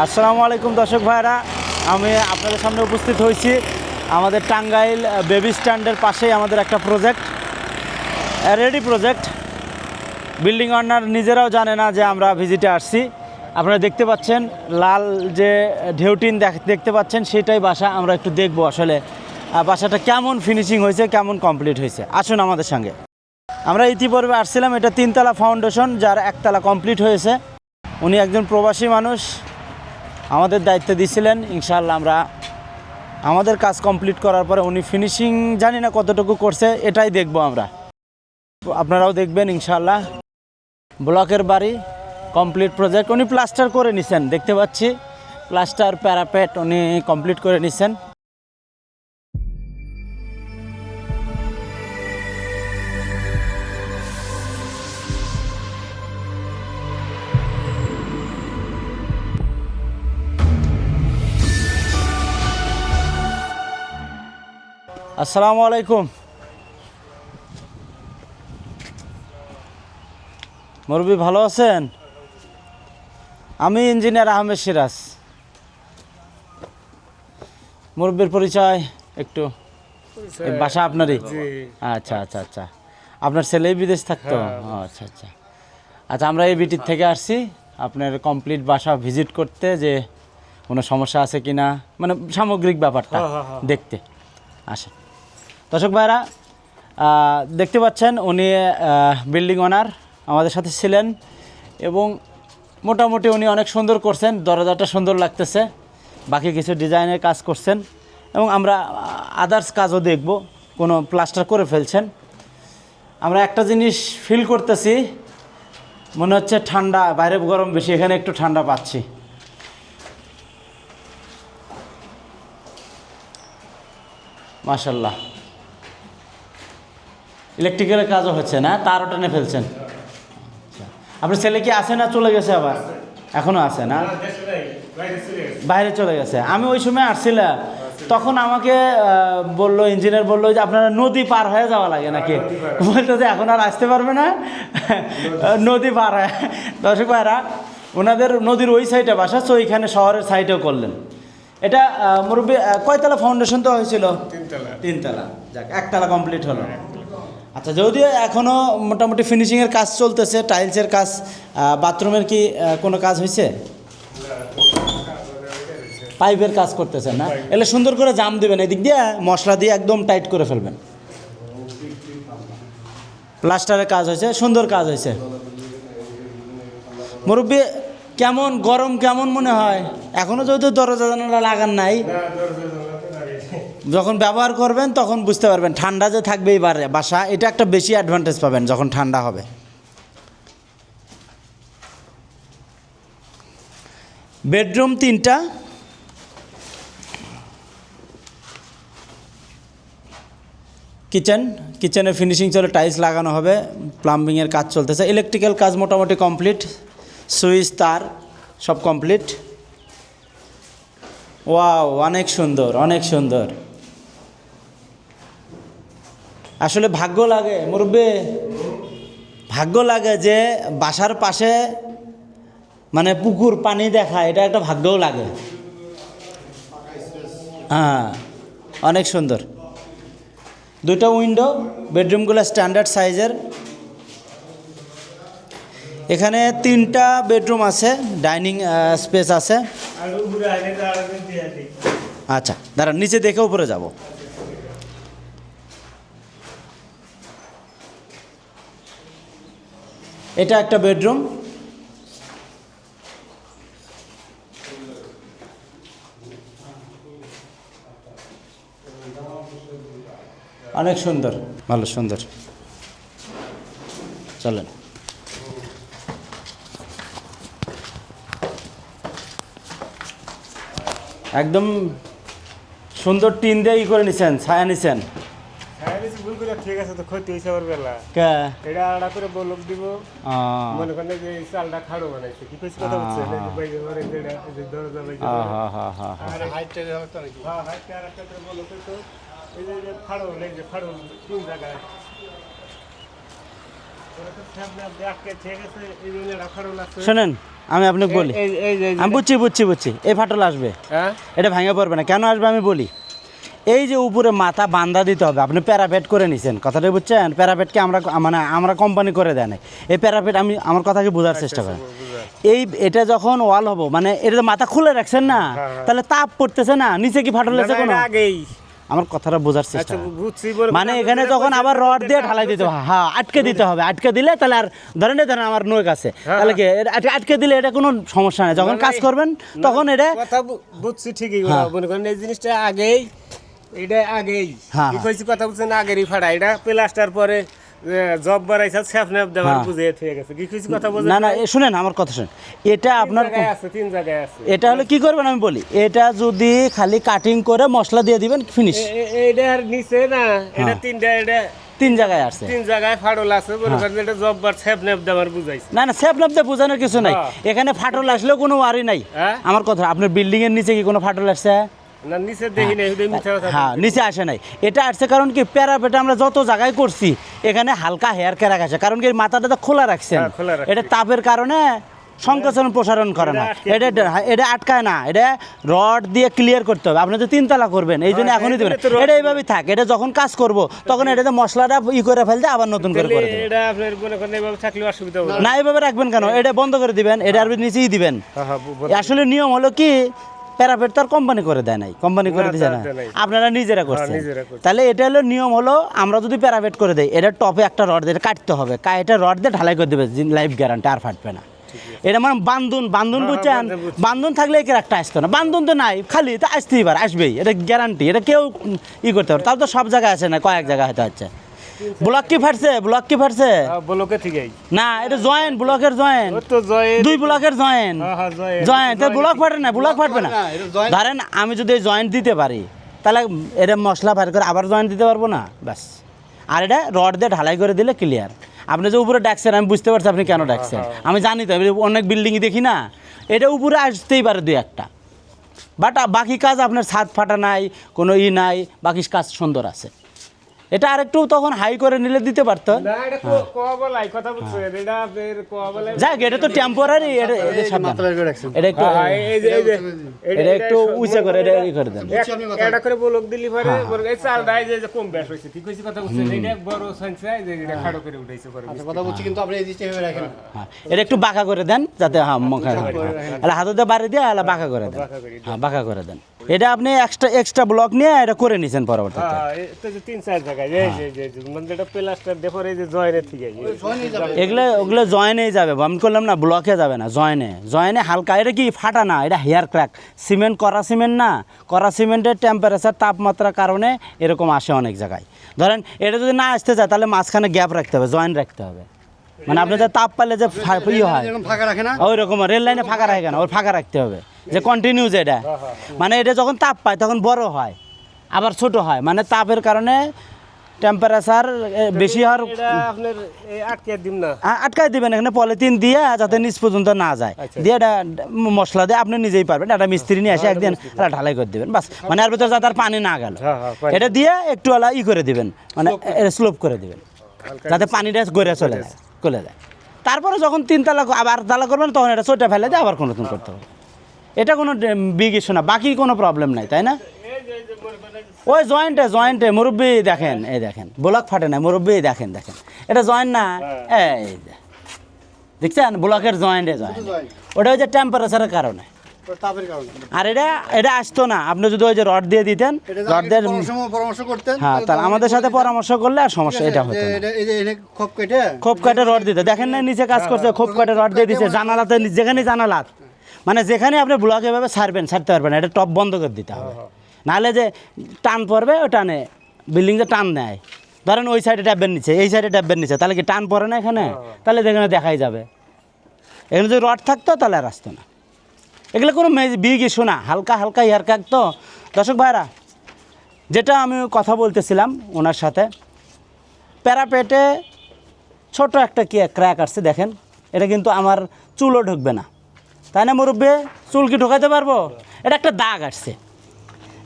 আসসালামু আলাইকুম দর্শক ভাইরা, আমি আপনাদের সামনে উপস্থিত হয়েছি আমাদের টাঙ্গাইল বেবি স্ট্যান্ডের পাশেই আমাদের একটা প্রজেক্ট, রেডি প্রজেক্ট। বিল্ডিং ওনার নিজেরাও জানে না যে আমরা ভিজিটে আসছি। আপনারা দেখতে পাচ্ছেন লাল যে ঢেউটিন দেখতে পাচ্ছেন, সেটাই বাসা। আমরা একটু দেখব আসলে বাসাটা কেমন ফিনিশিং হয়েছে, কেমন কমপ্লিট হয়েছে। আসুন আমাদের সঙ্গে। আমরা ইতিপূর্বে আসছিলাম, এটা 3তলা ফাউন্ডেশন, যার 1তলা কমপ্লিট হয়েছে। উনি একজন প্রবাসী মানুষ, আমাদের দায়িত্ব দিয়েছিলেন। ইনশাআল্লাহ আমরা আমাদের কাজ কমপ্লিট করার পরে উনি ফিনিশিং জানি না কতটুকু করছে, এটাই দেখব আমরা। আপনারাও দেখবেন ইনশাআল্লাহ। ব্লকের বাড়ি, কমপ্লিট প্রজেক্ট। উনি প্লাস্টার করে নিছেন, দেখতে পাচ্ছি প্লাস্টার প্যারাপেট উনি কমপ্লিট করে নিছেন। আসসালামু আলাইকুম মুরব্বী, ভালো আছেন? আমি ইঞ্জিনিয়ার আহমেদ সিরাজ। মুরব্বীর পরিচয় একটু, বাসা আপনারই? আচ্ছা আচ্ছা আচ্ছা, আপনার ছেলেই বিদেশ থাকতো? আচ্ছা আচ্ছা আচ্ছা, আমরা এই বিটির থেকে আসছি আপনার কমপ্লিট বাসা ভিজিট করতে, যে কোনো সমস্যা আছে কি না, মানে সামগ্রিক ব্যাপারটা দেখতে আসেন। দর্শক ভাইরা, দেখতে পাচ্ছেন উনি বিল্ডিং ওনার আমাদের সাথে ছিলেন, এবং মোটামুটি উনি অনেক সুন্দর করছেন। দরজাটা সুন্দর লাগতেছে, বাকি কিছু ডিজাইনের কাজ করছেন, এবং আমরা আদার্স কাজও দেখব। কোনো প্লাস্টার করে ফেলছেন। আমরা একটা জিনিস ফিল করতেছি, মনে হচ্ছে ঠান্ডা, বাইরে গরম বেশি, এখানে একটু ঠান্ডা পাচ্ছি। মাশাল্লাহ, ইলেকট্রিক্যালের কাজও হচ্ছে না, তারও টেনে ফেলছেন। আচ্ছা, আপনার ছেলে কি আছে না চলে গেছে? আবার এখনও আছে না? বাইরে চলে গেছে। আমি ওই সময় আসছিলাম, তখন আমাকে বললো, ইঞ্জিনিয়ার বললো যে আপনারা নদী পার হয়ে যাওয়া লাগে নাকি, বলতো যে এখন আর আসতে পারবে না, নদী পার হয়। দর্শক ভাইরা, ওনাদের নদীর ওই সাইডে বাসা, তো ওইখানে শহরের সাইডেও করলেন। এটা মুরব্বী কয়তলা ফাউন্ডেশন তো হয়েছিল? 3তলা। যাক, 1তলা কমপ্লিট হলো। আচ্ছা, যদিও এখনও মোটামুটি ফিনিশিংয়ের কাজ চলতেছে, টাইলসের কাজ। বাথরুমের কি কোনো কাজ হয়েছে? পাইপের কাজ করতেছেন না? এলে সুন্দর করে জাম দেবেন, এদিক দিয়ে মশলা দিয়ে একদম টাইট করে ফেলবেন। প্লাস্টারের কাজ হয়েছে, সুন্দর কাজ হয়েছে। মুরব্বী, কেমন গরম কেমন মনে হয়? এখনও যেহেতু দরজা জানালা লাগান নাই, যখন ব্যবহার করবেন তখন বুঝতে পারবেন। ঠান্ডা যে থাকবে এবারে বাসা, এটা একটা বেশি অ্যাডভান্টেজ পাবেন যখন ঠান্ডা হবে। বেডরুম 3টা, কিচেনের ফিনিশিং চলে, টাইলস লাগানো হবে, প্লাম্বিংয়ের কাজ চলতেছে, ইলেকট্রিক্যাল কাজ মোটামুটি কমপ্লিট, সুইচ তার সব কমপ্লিট। ওয়াও, অনেক সুন্দর, অনেক সুন্দর। আসলে ভাগ্য লাগে মুরব্বী, ভাগ্য লাগে যে বাসার পাশে মানে পুকুর, পানি দেখা, এটা একটা ভাগ্যও লাগে। হ্যাঁ, অনেক সুন্দর। 2টা উইন্ডো, বেডরুমগুলো স্ট্যান্ডার্ড সাইজের। এখানে 3টা বেডরুম আছে, ডাইনিং স্পেস আছে। আচ্ছা দাঁড়ান, নিচে দেখে উপরে যাব। এটা একটা বেডরুম, অনেক সুন্দর, ভালো সুন্দর। চলেন। একদম সুন্দর টিন দিয়ে ই করে নিছেন, ছায়া নিছেন। ঠিক আছে, তো ক্ষতি হয়েছে আমার বেলা। এটা আড়া করে বলক দিব, মনে করেন যে চালটা খাড়ো বানাইছে। কি কইছে কথা হচ্ছে? দরজা বাইরে। আর হাইটটা হতো নাকি? হ্যাঁ, হাইটটা আর একটা বলক তো এই যে খাড়ো, এই যে খাড়ো 3 জায়গায়। শোনেন আমি আপনাকে বলি, আমি বুঝছি এই ফাটল আসবে, এটা ভেঙে পড়বে না। কেন আসবে আমি বলি, এই যে উপরে মাথা বান্ধা দিতে হবে, আপনি প্যারাপেট করে নিছেন, কথাটা বুঝছেন? প্যারাপেটকে আমরা কোম্পানি করে দেয় না এই প্যারাপেট। আমি আমার কথাকে বোঝার চেষ্টা করি। এটা যখন ওয়াল হবো, মানে এটা তো মাথা খুলে রাখছেন না, তাহলে তাপ পড়তেছে না, নিচে কি ফাটল আছে কোনো? আমার কথাটা বোঝার চেষ্টা, মানে এখানে যখন আবার রড দিয়ে ঢালাই দিতে হবে, হ্যাঁ আটকে দিতে হবে। আটকে দিলে তাহলে আর ধরেন আমার নখ আছে, তাহলে কি আটকে দিলে এটা কোনো সমস্যা নেই। যখন কাজ করবেন তখন এটা কথা বুঝছি ঠিকই, মনে করেন এই জিনিসটা আগেই, এটা আগেই কি কইছি কথা বুঝছেন, আগেরই ফাড়া। এটা প্লাস্টার পরে জব বাড়াইছে স্যাফনেপ দেওয়ার বুঝে হয়ে গেছে, কি কইছি কথা বুঝেন? না শুনেন আমার কথা শুনেন, এটা আপনার আছে 3 জায়গায় আছে। এটা হলে কি করবেন আমি বলি, এটা যদি খালি কাটিং করে মশলা দিয়ে দিবেন, ফিনিশ। এটা আর নিচে না, এটা 3টা, এটা 3 জায়গায় আছে, 3 জায়গায় ফাটল আছে, মনে করেন এটা জব বার স্যাফনেপ দেওয়ার বুঝাইছে। না স্যাফনেপ দিয়ে বোঝানোর কিছু নাই, এখানে ফাটল আসলেও কোনো ওয়ারি নাই। আমার কথা, আপনার বিল্ডিং এর নিচে কি কোনো ফাটল আসছে? না নিচে দেখি নাই, শুধু মিথ্যা কথা। হ্যাঁ নিচে আসে নাই, এটা আসছে কারণ কি প্যারাপেটে আমরা যত জায়গায় করছি এখানে হালকা হেয়ার ক্যারাক আসে, কারণ কি মাথাটা তো খোলা রাখছেন, এটা তাপের কারণে সংকোচন প্রসারণ করে না, এটা আটকায় না, এটা রড দিয়ে ক্লিয়ার করতে হবে। আপনি তো 3 তালা করবেন, এই জন্য এখনই দেবেন, এটা এইভাবেই থাক। এটা যখন কাজ করব তখন এটাতে মশলাটা করে ফেলতে আবার নতুন করে দেবেন। এটা আপনার মনে করেন এইভাবে থাকলে অসুবিধা হবে না, এইভাবে রাখবেন কেন, এটা বন্ধ করে দিবেন, এটা আর নিচেই দিবেন। আসলে নিয়ম হলো কি, প্যারাপেট তো আর কোম্পানি করে দেয় নাই, কোম্পানি করে দিছে না, আপনারা নিজেরা করছেন। তাহলে এটা হলো নিয়ম, হলো আমরা যদি প্যারাপেট করে দেই, এটা টপে একটা রড দিয়ে কাটতে হবে, এটা রড দিয়ে ঢালাই করে দেবে, লাইফ গ্যারান্টি, আর ফাটবে না। এটা মানে বান্ধন বুঝছেন, বান্ধন থাকলে একে একটা আসতো না, বান্ধন তো নাই, খালি তো আসতেই পারে, আসবেই, এটা গ্যারান্টি, এটা কেউ করতে পারে। তাও তো সব জায়গায় আছে না, কয়েক জায়গায় হয়তো হচ্ছে। ব্লক কি ফাটছে? ব্লকে ঠিকই না, এটা জয়েন্ট, ব্লকের জয়েন্ট, 2 ব্লকের জয়েন্ট, ব্লক ফাটে না, ব্লক ফাটবে না। ধরেন আমি যদি এই জয়েন্ট দিতে পারি, তাহলে এটা মশলা ফাট করে আবার জয়েন্ট দিতে পারবো না, ব্যাস। আর এটা রড দিয়ে ঢালাই করে দিলে ক্লিয়ার। আপনি যে উপরে ডাকছেন আমি বুঝতে পারছি আপনি কেন ডাকছেন, আমি জানি তো, অনেক বিল্ডিংই দেখি না, এটা উপরে আসতেই পারে 2-1টা, বাট বাকি কাজ আপনার ছাদ ফাটা নাই, কোনো নাই, বাকি কাজ সুন্দর আছে। এটা আরেকটু তখন হাই করে নিলে দিতে পারতো। যাক, এটা তো টেম্পোরারি, এটা একটু উঁচা করে করে দেন। এটা করে ব্লক দিলি পরে এই চালটা এই যে কম বেশ হইছে, ঠিক কইছি কথা বুঝছেন? এটা বড় সাইন্স এই যে এটা খাড়ো করে উঠাইছে পরে কথা বলছি, কিন্তু আপনি এই জিনিসটা এভাবে রাখেন। হ্যাঁ, এটা একটু বাঁকা করে দেন যাতে হাতে বাড়ি দিয়ে বাঁকা করে দেন, হ্যাঁ বাঁকা করে দেন। এটা আপনি এক্সট্রা ব্লক নিয়ে এটা করে নিছেন পরবর্তীতে। হ্যাঁ, এটা যে 3-4 জায়গায় এই মানে এটা প্লাস্টার দেপরে এই যে জয়েনে ঠিক আছে, ওগুলো জয়েনেই যাবে, আমি করলাম না, ব্লকে যাবে না, জয়েনে হালকা। এটা কি ফাটা না, এটা হেয়ার ক্র্যাক, সিমেন্ট করা সিমেন্ট না, করা সিমেন্টের টেম্পারেচার তাপমাত্রার কারণে এরকম আসে অনেক জায়গায়। ধরেন এটা যদি না আসতে চায় তাহলে মাঝখানে গ্যাপ রাখতে হবে, জয়েন্ট রাখতে হবে, মানে আপনি যে তাপ পালে যে হয় ওই রকম রেল লাইনে ফাঁকা রাখে না, ওর ফাঁকা রাখতে হবে, যে কন্টিনিউ যেটা, মানে এটা যখন তাপ পায় তখন বড় হয় আবার ছোট হয়, মানে তাপের কারণে টেম্পারেচার বেশি হওয়ার আপনার আটকে দিন না, আটকাই দিবেন এখানে পলিথিন দিয়ে, যাতে নিচ পর্যন্ত না যায়, দিয়ে এটা মশলা দিয়ে আপনি নিজেই পারবেন, একটা মিস্ত্রি নিয়ে এসে একদিন ঢালাই করে দিবেন, বাস। মানে এর ভিতরে যাতে আর পানি না গেল, এটা দিয়ে একটু করে দিবেন, মানে স্লোপ করে দিবেন, যাতে পানিটা গড়ে চলে যায়। তারপরে যখন 3 তালা আবার তালা করবেন তখন এটা ছোটা ফেলে দিয়ে আবার নতুন করতে হবে। এটা কোনো বিগ ইস্যু না, বাকি কোনো প্রবলেম নাই, তাই না? ওই জয়েন্টে মুরব্বি দেখেন, এই দেখেন ব্লক ফাটে না, মুরব্বি দেখেন, এটা জয়েন্ট না, এই দেখছেন ব্লকের জয়েন্টে ওটা হচ্ছে টেম্পারেচারের কারণে, আর এটা আসতো না। আপনি যদি ওই যে রড দিয়ে দিতেন, রড দিয়ে পরামর্শ করতেন, হ্যাঁ, তাহলে আমাদের সাথে পরামর্শ করলে আর সমস্যা এটা হতো না। খোপ কাটে রড দিতে দেখেন না, নিচে কাজ করছে, খোপ কাটে রড দিয়ে দিচ্ছে, জানালাতে যেখানে জানালাত, মানে যেখানে আপনি ব্লক এভাবে ছাড়তে পারবেন না, এটা টপ বন্ধ করে দিতে হবে, নাহলে যে টান পড়বে, ওই টানে বিল্ডিং যে টান দেয়, ধরেন ওই সাইডে ট্যাবের নিচে, এই সাইডে ট্যাবের নিচে, তাহলে কি টান পড়ে না এখানে, তাহলে যেখানে দেখাই যাবে। এখানে যদি রড থাকতো তাহলে আর আসতো না। এগুলো কোনো বিগ ইস্যু না, হালকা হেয়ার ক্র্যাক। তো দর্শক ভাইরা, যেটা আমি কথা বলতেছিলাম ওনার সাথে, প্যারাপেটে ছোট একটা ক্র্যাক আসছে, দেখেন এটা কিন্তু আমার চুলও ঢুকবে না, তাই না মুরব্বি? চুল কি ঢোকাতে পারবো? এটা একটা দাগ আসছে,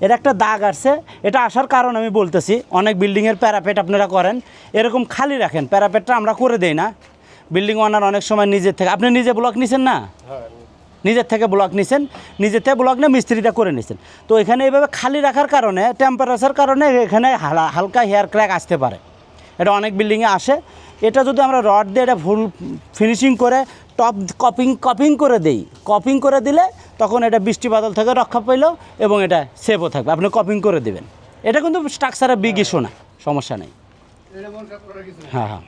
এটা একটা দাগ আসছে। এটা আসার কারণ আমি বলতেছি, অনেক বিল্ডিংয়ের প্যারাপেট আপনারা করেন এরকম খালি রাখেন, প্যারাপেটটা আমরা করে দেই না। বিল্ডিং ওনার অনেক সময় নিজের থেকে, আপনি নিজে ব্লক নিছেন না, নিজের থেকে ব্লক নিছেন, নিজের থেকে ব্লক নিয়ে মিস্ত্রিটা করে নিছেন। তো এখানে এইভাবে খালি রাখার কারণে টেম্পারেচার কারণে এখানে হালকা হেয়ার ক্র্যাক আসতে পারে। এটা অনেক বিল্ডিংয়ে আসে। এটা যদি আমরা রড দিয়ে এটা ফুল ফিনিশিং করে টপ কপিং করে দেই, কপিং করে দিলে তখন এটা বৃষ্টি বাদল থেকে রক্ষা পাইল এবং এটা সেফও থাকবে। আপনি কপিং করে দেবেন, এটা কিন্তু স্ট্রাকচারে বিগ ইস্যু না, সমস্যা নেই। হ্যাঁ হ্যাঁ,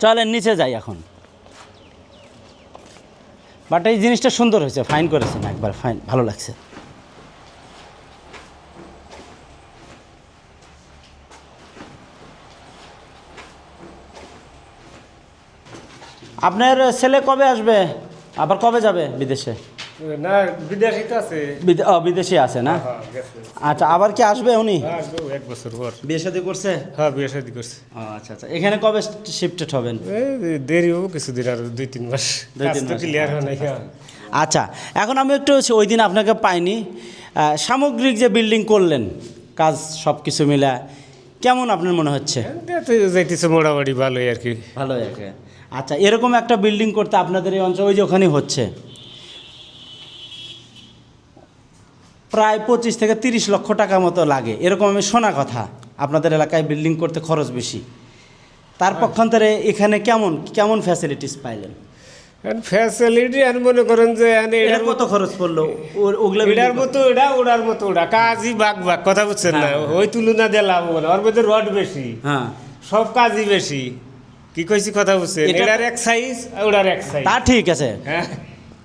চলেন নিচে যাই এখন। বাট এই জিনিসটা সুন্দর হয়েছে, ফাইন করেছেন একবার, ফাইন, ভালো লাগছে। আপনার ছেলে কবে আসবে, আবার কবে যাবে বিদেশে? না, বিদেশি তো আছে। বিদেশি আছে না? হ্যাঁ, গেছে। আচ্ছা, আবার কি আসবে উনি? আসবে 1 বছর পর। বিয়ে শাদী করছে? হ্যাঁ, বিয়ে শাদী করছে। আচ্ছা আচ্ছা, এখানে কবে শিফটেড হবেন? দেরি হবো কিছুদিন, আর 2-3 মাস। 2-3 মাস ক্লিয়ার হয় নাই। আচ্ছা, এখন আমি একটু ওই দিন আপনাকে পাইনি, সামগ্রিক যে বিল্ডিং করলেন কাজ সব কিছু মিলা কেমন আপনার মনে হচ্ছে? যাইতেছে মোটামুটি ভালোই আর কি। ভালোই আর কি। আচ্ছা, এরকম একটা বিল্ডিং করতে আপনাদের এই অঞ্চল, ওই যে ওখানে হচ্ছে প্রায় 25 থেকে 30 লক্ষ টাকা মতো লাগে, এরকম আমি শোনা কথা। আপনাদের এলাকায় বিল্ডিং করতে খরচ বেশি, তার পক্ষান্তরে এখানে কেমন কেমন ফ্যাসিলিটিস পাইলেন? ফ্যাসিলিটি আর মনে করেন যে এটার কত খরচ পড়লো? ওগুলো এটার মতো এটা, ওটার মতো ওটা, কাজই ভাগ ভাগ, কথা বুঝছেন না? ওই তুলনা দিয়ে লাভ হবে না, ওর মধ্যে রড বেশি, হ্যাঁ, সব কাজই বেশি। কি কইছি কথা বুঝছেন? এটার এক সাইজ, ওটার এক সাইজ। তা ঠিক আছে। হ্যাঁ,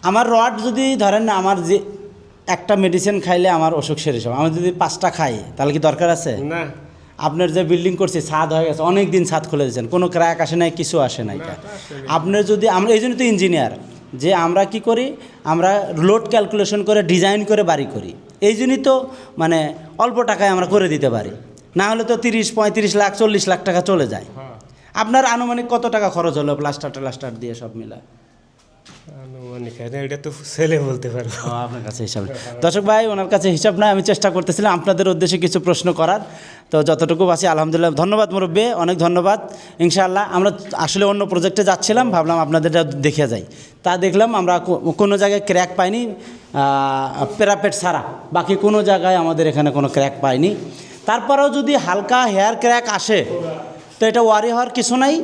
আমার রড যদি ধরেন না, আমার যে একটা মেডিসিন খাইলে আমার অসুখ সেরে সব, আমি যদি 5টা খাই তাহলে কি দরকার আছে? না। আপনার যে বিল্ডিং করছি ছাদ হয়ে গেছে, অনেক দিন ছাদ খুলে দিয়েছেন, কোনো ক্র্যাক আসে নাই, কিছু আসে নাই। আপনার যদি, আমরা এই জন্য তো ইঞ্জিনিয়ার, যে আমরা কি করি, আমরা লোড ক্যালকুলেশন করে ডিজাইন করে বাড়ি করি, এই জন্যই তো মানে অল্প টাকায় আমরা করে দিতে পারি। না হলে তো 30-35 লাখ 40 লাখ টাকা চলে যায়। আপনার আনুমানিক কত টাকা খরচ হলো প্লাস্টার দিয়ে সব মিলা? এটা তো ছেলে বলতে পারবো। আপনার কাছে হিসাব, দর্শক ভাই ওনার কাছে হিসাব নাই, আমি চেষ্টা করতেছিলাম আপনাদের উদ্দেশ্যে কিছু প্রশ্ন করার, তো যতটুকু আছি আলহামদুলিল্লাহ। ধন্যবাদ মুরব্বী, অনেক ধন্যবাদ। ইনশাআল্লাহ আমরা আসলে অন্য প্রজেক্টে যাচ্ছিলাম, ভাবলাম আপনাদেরটা দেখে যাই, তা দেখলাম আমরা কোনো জায়গায় ক্র্যাক পাইনি, প্যারাপেট ছাড়া বাকি কোনো জায়গায় আমাদের এখানে কোনো ক্র্যাক পাইনি। তারপরেও যদি হালকা হেয়ার ক্র্যাক আসে তো এটা ওয়ারি হওয়ার কিছু নাই,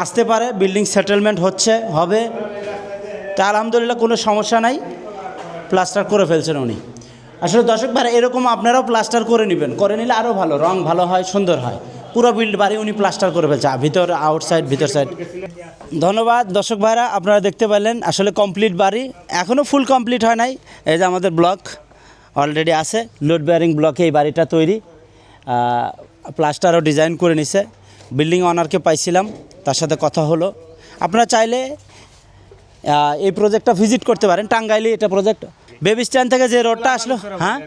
আসতে পারে, বিল্ডিং সেটেলমেন্ট হবে। তা আলহামদুলিল্লাহ কোনো সমস্যা নাই, প্লাস্টার করে ফেলছেন উনি। আসলে দর্শক ভাই এরকম আপনারাও প্লাস্টার করে নেবেন, করে নিলে আরও ভালো, রং ভালো হয়, সুন্দর হয়। পুরো বাড়ি উনি প্লাস্টার করে ফেলছে, ভিতর আউটসাইড, ভিতর সাইড। ধন্যবাদ দর্শক ভাইরা, আপনারা দেখতে পেলেন আসলে কমপ্লিট বাড়ি, এখনও ফুল কমপ্লিট হয় নাই। এই যে আমাদের ব্লক অলরেডি আছে, লোড বেয়ারিং ব্লকে এই বাড়িটা তৈরি, প্লাস্টারও ডিজাইন করে নিছে। বিল্ডিং অনারকে পাইছিলাম, তার সাথে কথা হলো। আপনারা চাইলে এই প্রজেক্টটা ভিজিট করতে পারেন, টাঙ্গাইলে এটা প্রজেক্ট। বেবি স্ট্যান্ড থেকে যে রোডটা আসলো, হ্যাঁ,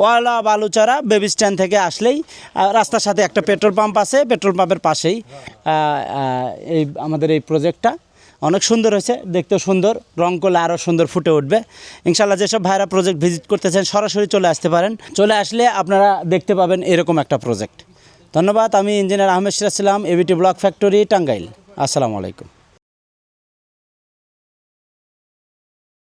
ওয়ালা বালুচারা বেবি স্ট্যান্ড থেকে আসলেই রাস্তার সাথে একটা পেট্রোল পাম্প আছে, পেট্রোল পাম্পের পাশেই এই আমাদের এই প্রজেক্টটা অনেক সুন্দর হয়েছে, দেখতেও সুন্দর, রং করলে আরও সুন্দর ফুটে উঠবে ইনশাআল্লাহ। যেসব ভাইরা প্রজেক্ট ভিজিট করতেছেন সরাসরি চলে আসতে পারেন, চলে আসলে আপনারা দেখতে পাবেন এরকম একটা প্রজেক্ট। ধন্যবাদ, আমি ইঞ্জিনিয়ার আহমেদ সিরাজ ছিলাম, এবিটি ব্লক ফ্যাক্টরি, টাঙ্গাইল। আসসালামু আলাইকুম।